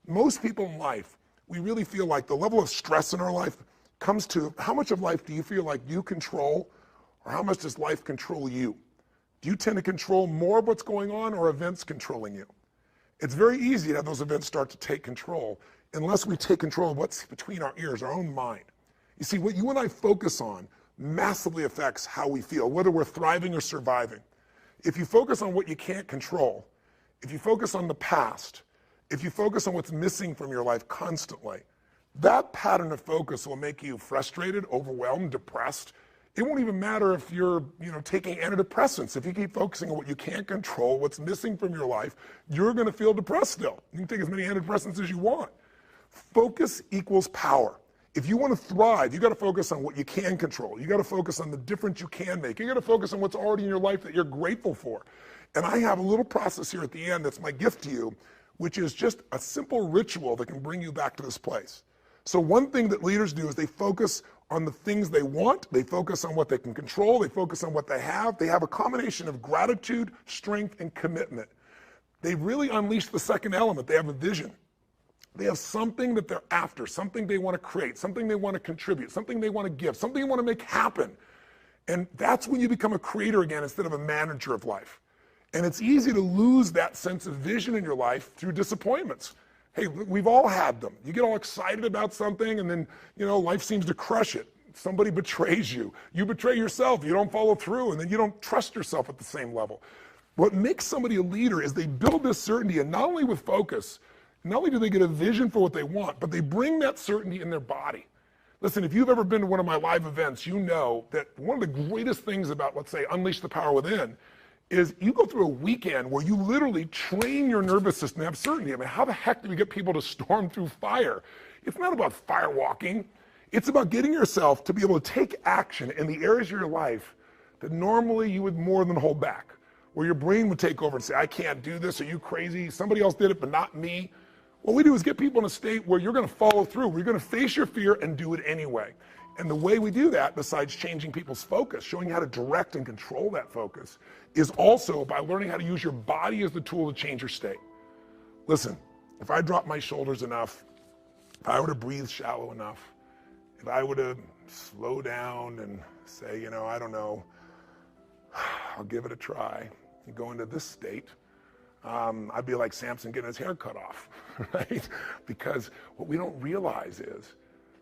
Most people in life, we really feel like the level of stress in our life comes to how much of life do you feel like you control, or how much does life control you? Do you tend to control more of what's going on, or events controlling you? It's very easy to have those events start to take control unless we take control of what's between our ears, our own mind. You see, what you and I focus on massively affects how we feel, whether we're thriving or surviving. If you focus on what you can't control, if you focus on the past, if you focus on what's missing from your life constantly, that pattern of focus will make you frustrated, overwhelmed, depressed. It won't even matter if you're, taking antidepressants. If you keep focusing on what you can't control, what's missing from your life, you're going to feel depressed still. You can take as many antidepressants as you want. Focus equals power. If you want to thrive, you got to focus on what you can control. You got to focus on the difference you can make. You got to focus on what's already in your life that you're grateful for. And I have a little process here at the end that's my gift to you, which is just a simple ritual that can bring you back to this place. So one thing that leaders do is they focus on the things they want, they focus on what they can control, they focus on what they have a combination of gratitude, strength, and commitment. They really unleash the second element. They have a vision. They have something that they're after, something they want to create, something they want to contribute, something they want to give, something they want to make happen. And that's when you become a creator again instead of a manager of life. And it's easy to lose that sense of vision in your life through disappointments. Hey, we've all had them. You get all excited about something and then, life seems to crush it. Somebody betrays you. You betray yourself. You don't follow through, and then you don't trust yourself at the same level. What makes somebody a leader is they build this certainty, and not only with focus, not only do they get a vision for what they want, but they bring that certainty in their body. Listen, if you've ever been to one of my live events, you know that one of the greatest things about, let's say, Unleash the Power Within, is you go through a weekend where you literally train your nervous system to have certainty. I mean, how the heck do we get people to storm through fire? It's not about fire walking. It's about getting yourself to be able to take action in the areas of your life that normally you would more than hold back, where your brain would take over and say, I can't do this, are you crazy? Somebody else did it, but not me. What we do is get people in a state where you're going to follow through, where you're going to face your fear and do it anyway. And the way we do that, besides changing people's focus, showing you how to direct and control that focus, is also by learning how to use your body as the tool to change your state. Listen, if I drop my shoulders enough, if I were to breathe shallow enough, if I were to slow down and say, I don't know, I'll give it a try, and go into this state, I'd be like Samson getting his hair cut off, right? Because what we don't realize is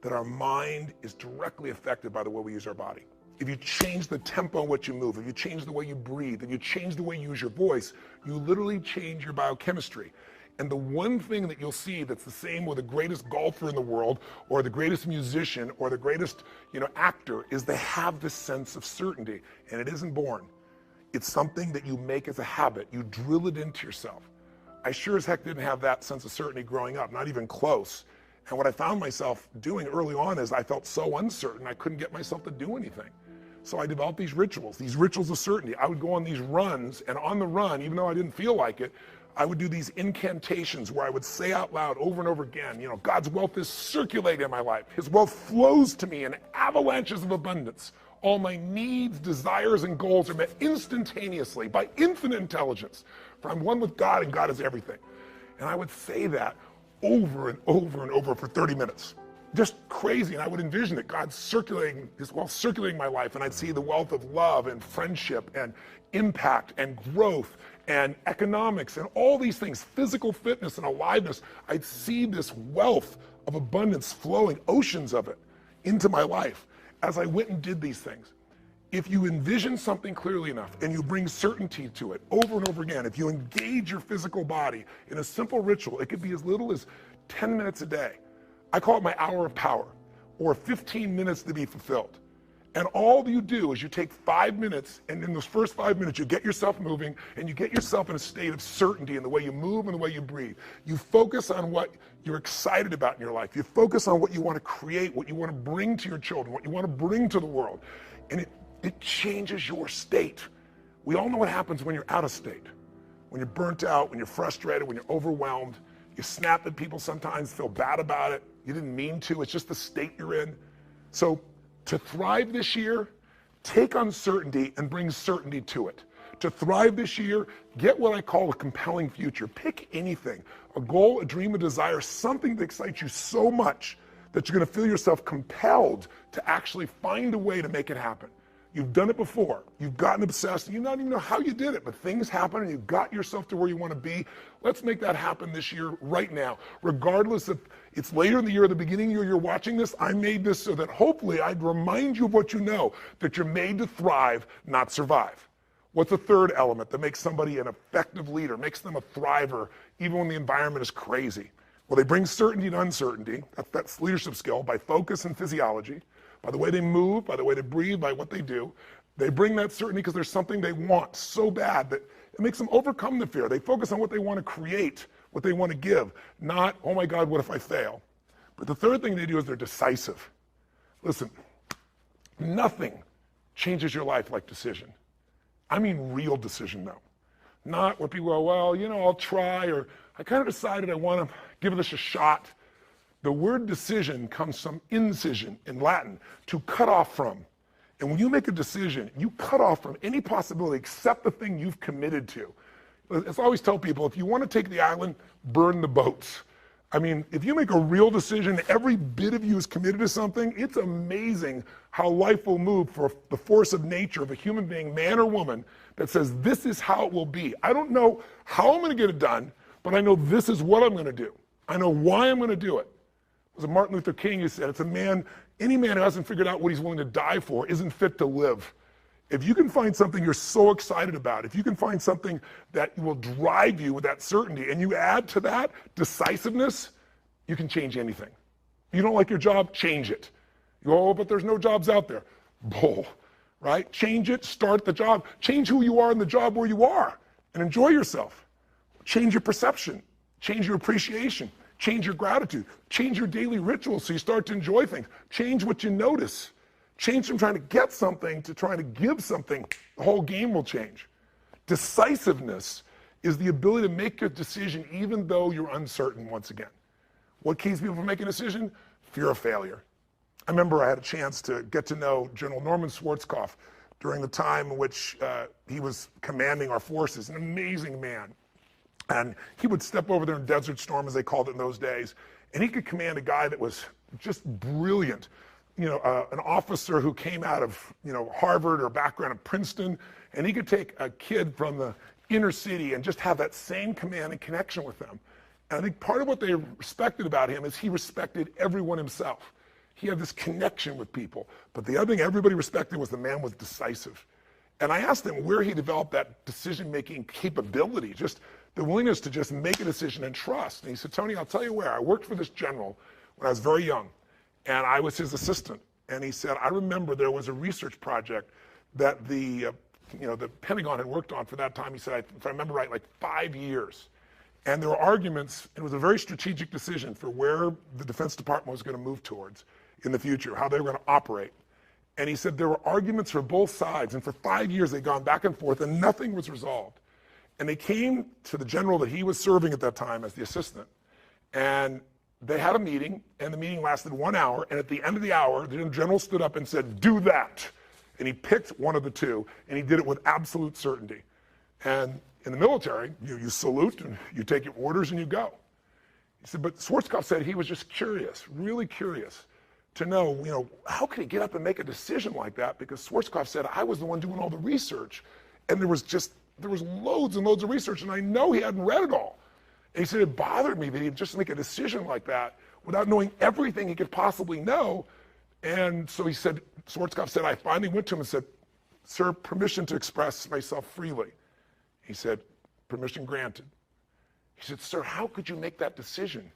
that our mind is directly affected by the way we use our body. If you change the tempo in which you move, if you change the way you breathe, if you change the way you use your voice, you literally change your biochemistry. And the one thing that you'll see that's the same with the greatest golfer in the world, or the greatest musician, or the greatest actor, is they have this sense of certainty, and it isn't born. It's something that you make as a habit. You drill it into yourself. I sure as heck didn't have that sense of certainty growing up, not even close. And what I found myself doing early on is I felt so uncertain I couldn't get myself to do anything. So I developed these rituals of certainty. I would go on these runs, and on the run, even though I didn't feel like it, I would do these incantations where I would say out loud over and over again, God's wealth is circulating in my life. His wealth flows to me in avalanches of abundance. All my needs, desires, and goals are met instantaneously by infinite intelligence. For I'm one with God, and God is everything. And I would say that over and over and over for 30 minutes. Just crazy. And I would envision it, God circulating, his wealth circulating my life, and I'd see the wealth of love and friendship and impact and growth and economics and all these things, physical fitness and aliveness. I'd see this wealth of abundance flowing, oceans of it, into my life as I went and did these things. If you envision something clearly enough and you bring certainty to it over and over again, if you engage your physical body in a simple ritual, it could be as little as 10 minutes a day. I call it my hour of power, or 15 minutes to be fulfilled. And all you do is you take 5 minutes, and in those first 5 minutes, you get yourself moving, and you get yourself in a state of certainty in the way you move and the way you breathe. You focus on what you're excited about in your life. You focus on what you want to create, what you want to bring to your children, what you want to bring to the world. And it changes your state. We all know what happens when you're out of state. When you're burnt out, when you're frustrated, when you're overwhelmed. You snap at people sometimes, feel bad about it. You didn't mean to, it's just the state you're in. So to thrive this year, take uncertainty and bring certainty to it. To thrive this year, get what I call a compelling future. Pick anything, a goal, a dream, a desire, something that excites you so much that you're gonna feel yourself compelled to actually find a way to make it happen. You've done it before. You've gotten obsessed. You don't even know how you did it, but things happen and you got yourself to where you want to be. Let's make that happen this year, right now. Regardless if it's later in the year or the beginning of the year you're watching this, I made this so that hopefully I'd remind you of what you know, that you're made to thrive, not survive. What's the third element that makes somebody an effective leader, makes them a thriver, even when the environment is crazy? Well, they bring certainty to uncertainty. That's leadership skill by focus and physiology. By the way they move, by the way they breathe, by what they do. They bring that certainty because there's something they want so bad that it makes them overcome the fear. They focus on what they want to create, what they want to give, not, oh my God, what if I fail? But the third thing they do is they're decisive. Listen, nothing changes your life like decision. I mean real decision though. Not what people go, well, you know, I'll try, or I kind of decided I want to give this a shot. The word decision comes from incision in Latin, to cut off from. And when you make a decision, you cut off from any possibility except the thing you've committed to. As I always tell people, if you want to take the island, burn the boats. I mean, if you make a real decision, every bit of you is committed to something, it's amazing how life will move for the force of nature of a human being, man or woman, that says, this is how it will be. I don't know how I'm going to get it done, but I know this is what I'm going to do. I know why I'm going to do it. It was Martin Luther King who said, it's a man, any man who hasn't figured out what he's willing to die for isn't fit to live. If you can find something you're so excited about, if you can find something that will drive you with that certainty, and you add to that decisiveness, you can change anything. You don't like your job, change it. You go, oh, but there's no jobs out there. Bull, right? Change it, start the job. Change who you are in the job where you are, and enjoy yourself. Change your perception, change your appreciation. Change your gratitude. Change your daily rituals so you start to enjoy things. Change what you notice. Change from trying to get something to trying to give something. The whole game will change. Decisiveness is the ability to make a decision even though you're uncertain once again. What keeps people from making a decision? Fear of failure. I remember I had a chance to get to know General Norman Schwarzkopf during the time in which he was commanding our forces, an amazing man. And he would step over there in Desert Storm, as they called it in those days, and he could command a guy that was just brilliant. You know, an officer who came out of, you know, Harvard or background of Princeton, and he could take a kid from the inner city and just have that same command and connection with them. And I think part of what they respected about him is he respected everyone himself. He had this connection with people. But the other thing everybody respected was the man was decisive. And I asked him where he developed that decision-making capability, just the willingness to just make a decision and trust. And he said, Tony, I'll tell you where. I worked for this general when I was very young, and I was his assistant. And he said, I remember there was a research project that the Pentagon had worked on for that time. He said, if I remember right, like 5 years. And there were arguments. It was a very strategic decision for where the Defense Department was going to move towards in the future, how they were going to operate. And he said there were arguments for both sides. And for 5 years, they'd gone back and forth, and nothing was resolved. And they came to the general that he was serving at that time as the assistant. And they had a meeting, and the meeting lasted 1 hour. And at the end of the hour, the general stood up and said, do that. And he picked one of the two, and he did it with absolute certainty. And in the military, you salute, and you take your orders, and you go. He said, but Schwarzkopf said he was just curious, really curious, to know, how could he get up and make a decision like that? Because Schwarzkopf said, I was the one doing all the research. And there was loads and loads of research, and I know he hadn't read it all. And he said, it bothered me that he'd just make a decision like that without knowing everything he could possibly know. And so he said, Schwarzkopf said, I finally went to him and said, sir, permission to express myself freely. He said, permission granted. He said, sir, how could you make that decision?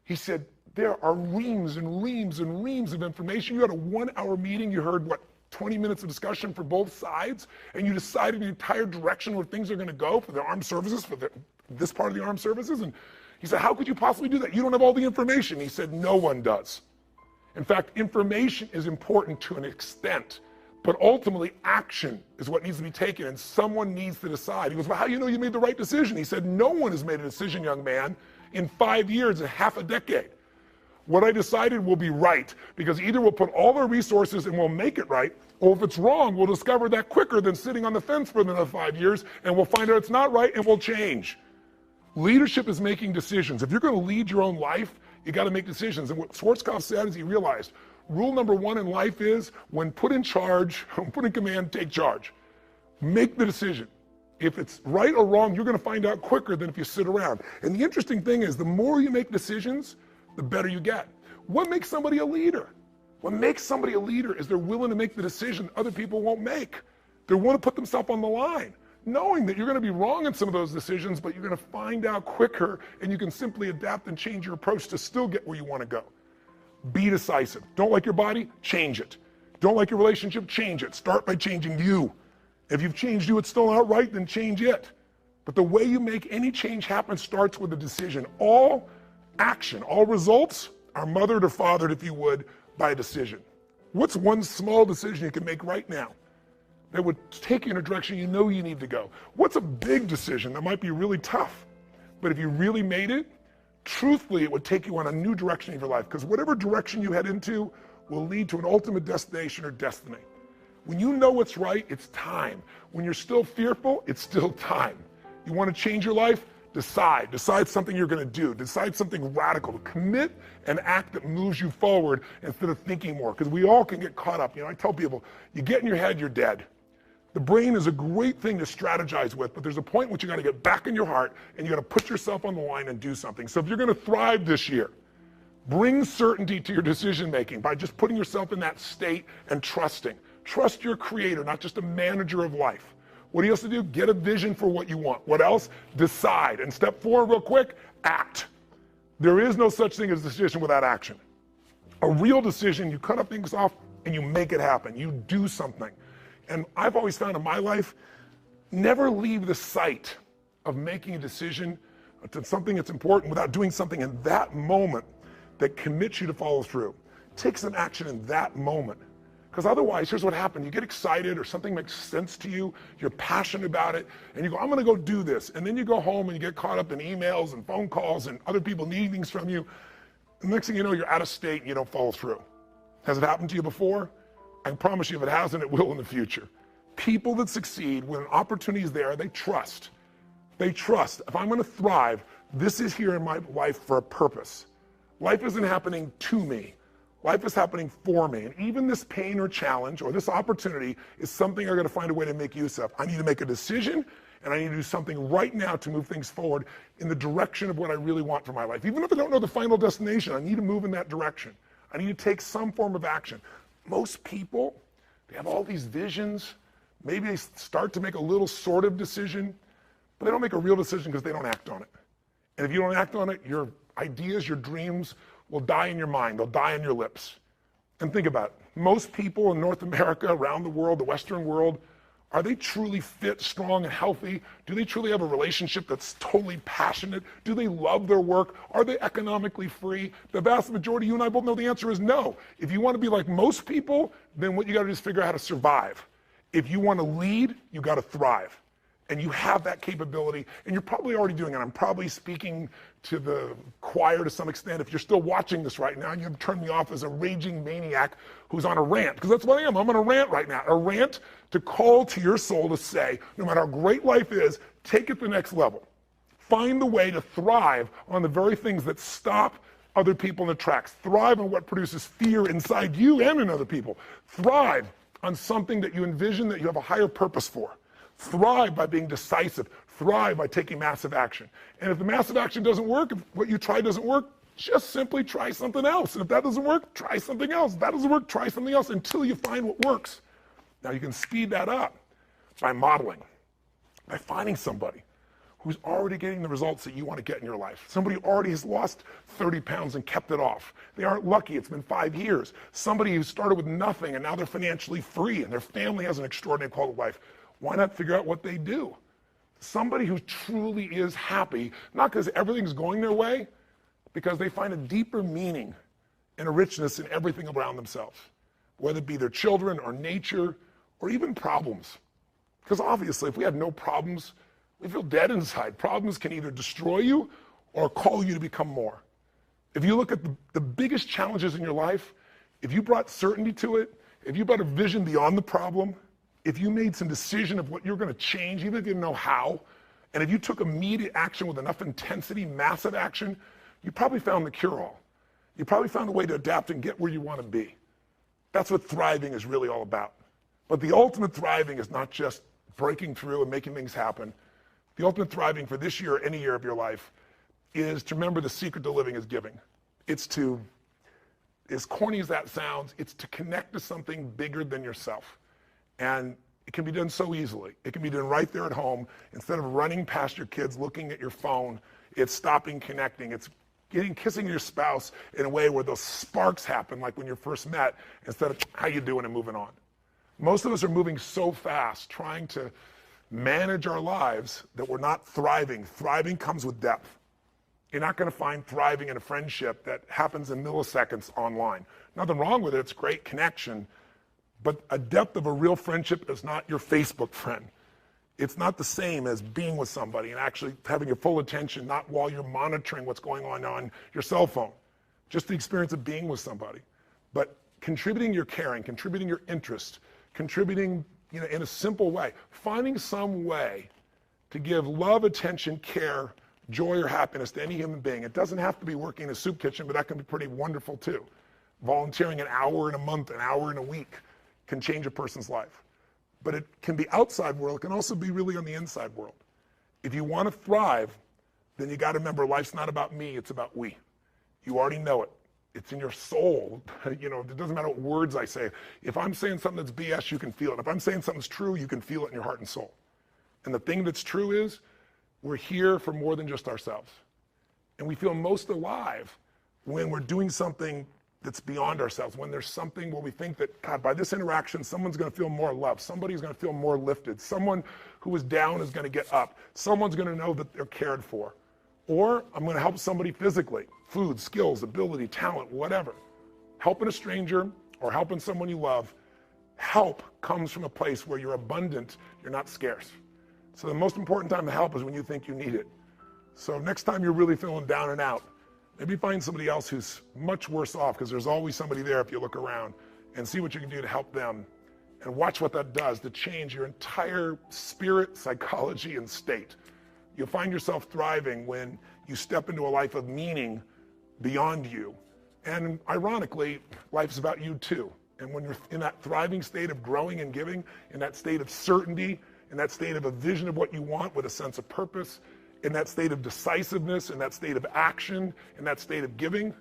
He said, there are reams and reams and reams of information. You had a 1 hour meeting, you heard 20 minutes of discussion for both sides, and you decided the entire direction where things are going to go for the armed services, for this part of the armed services. And he said, how could you possibly do that? You don't have all the information. He said, no one does. In fact, information is important to an extent, but ultimately action is what needs to be taken, and someone needs to decide. He goes, well, how do you know you made the right decision? He said, no one has made a decision, young man, in 5 years and half a decade. What I decided will be right, because either we'll put all our resources and we'll make it right, or if it's wrong, we'll discover that quicker than sitting on the fence for another 5 years, and we'll find out it's not right and we'll change. Leadership is making decisions. If you're going to lead your own life, you got to make decisions. And what Schwarzkopf said is he realized rule number one in life is when put in charge, when put in command, take charge. Make the decision. If it's right or wrong, you're going to find out quicker than if you sit around. And the interesting thing is the more you make decisions, the better you get. What makes somebody a leader? What makes somebody a leader is they're willing to make the decision other people won't make. They want to put themselves on the line, knowing that you're going to be wrong in some of those decisions, but you're going to find out quicker, and you can simply adapt and change your approach to still get where you want to go. Be decisive. Don't like your body? Change it. Don't like your relationship? Change it. Start by changing you. If you've changed you, it's still not right, then change it. But the way you make any change happen starts with a decision. All action, all results are mothered or fathered, if you would, by a decision. What's one small decision you can make right now that would take you in a direction you know you need to go? What's a big decision that might be really tough, but if you really made it, truthfully, it would take you on a new direction of your life, because whatever direction you head into will lead to an ultimate destination or destiny. When you know what's right, it's time. When you're still fearful, it's still time. You want to change your life? Decide. Decide something you're going to do. Decide something radical. Commit an act that moves you forward instead of thinking more, because we all can get caught up. I tell people, you get in your head, you're dead. The brain is a great thing to strategize with, but there's a point in which you got to get back in your heart and you got to put yourself on the line and do something. So if you're going to thrive this year, bring certainty to your decision making by just putting yourself in that state and trusting. Trust your creator, not just a manager of life. What do you have to do? Get a vision for what you want. What else? Decide. And step 4, real quick, act. There is no such thing as a decision without action. A real decision, you cut up things off and you make it happen. You do something. And I've always found in my life, never leave the sight of making a decision to something that's important without doing something in that moment that commits you to follow through. Take some action in that moment. Because otherwise, here's what happened. You get excited or something makes sense to you, you're passionate about it, and you go, I'm going to go do this. And then you go home and you get caught up in emails and phone calls and other people needing things from you. And the next thing you know, you're out of state and you don't follow through. Has it happened to you before? I can promise you if it hasn't, it will in the future. People that succeed, when an opportunity is there, they trust. They trust. If I'm going to thrive, this is here in my life for a purpose. Life isn't happening to me. Life is happening for me. And even this pain or challenge or this opportunity is something I'm going to find a way to make use of. I need to make a decision, and I need to do something right now to move things forward in the direction of what I really want for my life. Even if I don't know the final destination, I need to move in that direction. I need to take some form of action. Most people, they have all these visions. Maybe they start to make a little sort of decision, but they don't make a real decision because they don't act on it. And if you don't act on it, your ideas, your dreams will die in your mind. They'll die on your lips. And think about it. Most people in North America, around the world, the Western world, are they truly fit, strong, and healthy? Do they truly have a relationship that's totally passionate? Do they love their work? Are they economically free? The vast majority, you and I both know the answer is no. If you want to be like most people, then what you got to do is figure out how to survive. If you want to lead, you got to thrive. And you have that capability, and you're probably already doing it. I'm probably speaking to the choir to some extent. If you're still watching this right now, and you have turned me off as a raging maniac who's on a rant, because that's what I am. I'm on a rant right now. A rant to call to your soul to say, no matter how great life is, take it to the next level. Find the way to thrive on the very things that stop other people in their tracks. Thrive on what produces fear inside you and in other people. Thrive on something that you envision that you have a higher purpose for. Thrive by being decisive. Thrive by taking massive action. And if the massive action doesn't work, if what you try doesn't work, just simply try something else. And if that doesn't work, try something else. If that doesn't work, try something else until you find what works. Now you can speed that up by modeling, by finding somebody who's already getting the results that you want to get in your life. Somebody who already has lost 30 pounds and kept it off. They aren't lucky, it's been 5 years. Somebody who started with nothing and now they're financially free and their family has an extraordinary quality of life. Why not figure out what they do? Somebody who truly is happy, not because everything's going their way, because they find a deeper meaning and a richness in everything around themselves, whether it be their children or nature or even problems. Because obviously, if we had no problems, we feel dead inside. Problems can either destroy you or call you to become more. If you look at the biggest challenges in your life, if you brought certainty to it, if you brought a vision beyond the problem, if you made some decision of what you're going to change, even if you didn't know how, and if you took immediate action with enough intensity, massive action, you probably found the cure-all. You probably found a way to adapt and get where you want to be. That's what thriving is really all about. But the ultimate thriving is not just breaking through and making things happen. The ultimate thriving for this year or any year of your life is to remember the secret to living is giving. It's to, as corny as that sounds, it's to connect to something bigger than yourself. And it can be done so easily. It can be done right there at home. Instead of running past your kids, looking at your phone, it's stopping, connecting. It's kissing your spouse in a way where those sparks happen, like when you first met, instead of how you doing and moving on. Most of us are moving so fast, trying to manage our lives, that we're not thriving. Thriving comes with depth. You're not going to find thriving in a friendship that happens in milliseconds online. Nothing wrong with it. It's great connection. But a depth of a real friendship is not your Facebook friend. It's not the same as being with somebody and actually having your full attention, not while you're monitoring what's going on your cell phone. Just the experience of being with somebody. But contributing your caring, contributing your interest, contributing in a simple way. Finding some way to give love, attention, care, joy, or happiness to any human being. It doesn't have to be working in a soup kitchen, but that can be pretty wonderful too. Volunteering an hour in a month, an hour in a week can change a person's life. But it can be outside world. It can also be really on the inside world. If you want to thrive, then you got to remember life's not about me, it's about we. You already know it. It's in your soul. It doesn't matter what words I say. If I'm saying something that's BS, you can feel it. If I'm saying something's true, you can feel it in your heart and soul. And the thing that's true is we're here for more than just ourselves. And we feel most alive when we're doing something that's beyond ourselves, when there's something where we think that, God, by this interaction, someone's going to feel more loved. Somebody's going to feel more lifted. Someone who was down is going to get up. Someone's going to know that they're cared for. Or I'm going to help somebody physically, food, skills, ability, talent, whatever. Helping a stranger or helping someone you love, help comes from a place where you're abundant, you're not scarce. So the most important time to help is when you think you need it. So next time you're really feeling down and out, maybe find somebody else who's much worse off, because there's always somebody there if you look around, and see what you can do to help them. And watch what that does to change your entire spirit, psychology, and state. You'll find yourself thriving when you step into a life of meaning beyond you. And ironically, life's about you too. And when you're in that thriving state of growing and giving, in that state of certainty, in that state of a vision of what you want with a sense of purpose, in that state of decisiveness, in that state of action, in that state of giving,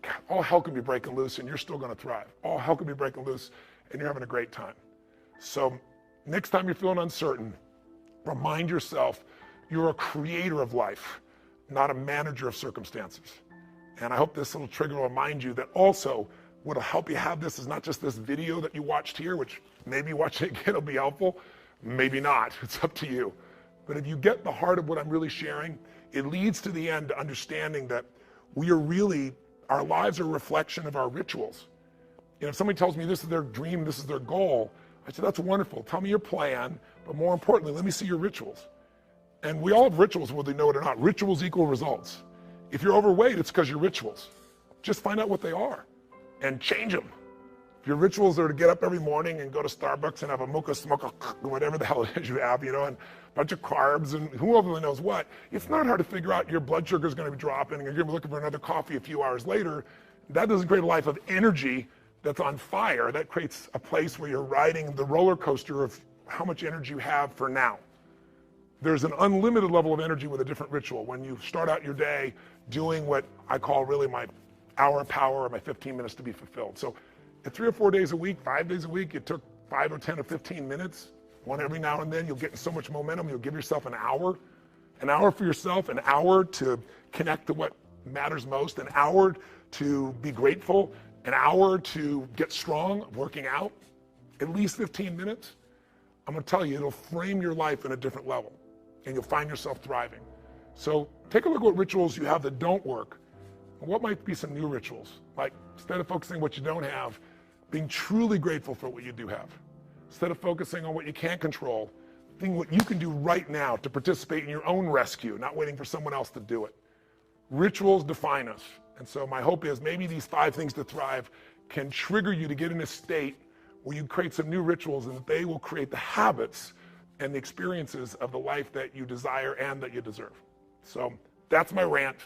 God, all hell can be breaking loose and you're still going to thrive. All hell can be breaking loose and you're having a great time. So next time you're feeling uncertain, remind yourself you're a creator of life, not a manager of circumstances. And I hope this little trigger will remind you that also what'll help you have this is not just this video that you watched here, which maybe watching it again will be helpful, maybe not, it's up to you. But if you get the heart of what I'm really sharing, it leads to the end to understanding that our lives are a reflection of our rituals. If somebody tells me this is their dream, this is their goal, I say, that's wonderful. Tell me your plan, but more importantly, let me see your rituals. And we all have rituals, whether they know it or not. Rituals equal results. If you're overweight, it's because your rituals. Just find out what they are and change them. If your rituals are to get up every morning and go to Starbucks and have a mocha, whatever the hell it is you have, and a bunch of carbs and who only knows what, it's not hard to figure out your blood sugar is going to be dropping and you're going to be looking for another coffee a few hours later. That doesn't create a life of energy that's on fire. That creates a place where you're riding the roller coaster of how much energy you have for now. There's an unlimited level of energy with a different ritual. When you start out your day doing what I call really my hour of power or my 15 minutes to be fulfilled. So at 3 or 4 days a week, 5 days a week, it took 5 or 10 or 15 minutes, one every now and then. You'll get so much momentum. You'll give yourself an hour for yourself, an hour to connect to what matters most, an hour to be grateful, an hour to get strong, working out, at least 15 minutes. I'm going to tell you, it'll frame your life in a different level, and you'll find yourself thriving. So take a look at what rituals you have that don't work. What might be some new rituals? Like, instead of focusing on what you don't have, being truly grateful for what you do have. Instead of focusing on what you can't control, think what you can do right now to participate in your own rescue, not waiting for someone else to do it. Rituals define us, And so my hope is maybe these 5 things to thrive can trigger you to get in a state where you create some new rituals, and that they will create the habits and the experiences of the life that you desire and that you deserve. So that's my rant.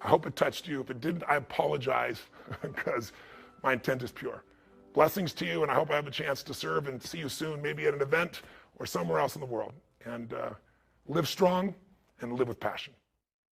I hope it touched you. If it didn't, I apologize because my intent is pure. Blessings to you, and I hope I have a chance to serve and see you soon, maybe at an event or somewhere else in the world. And live strong and live with passion.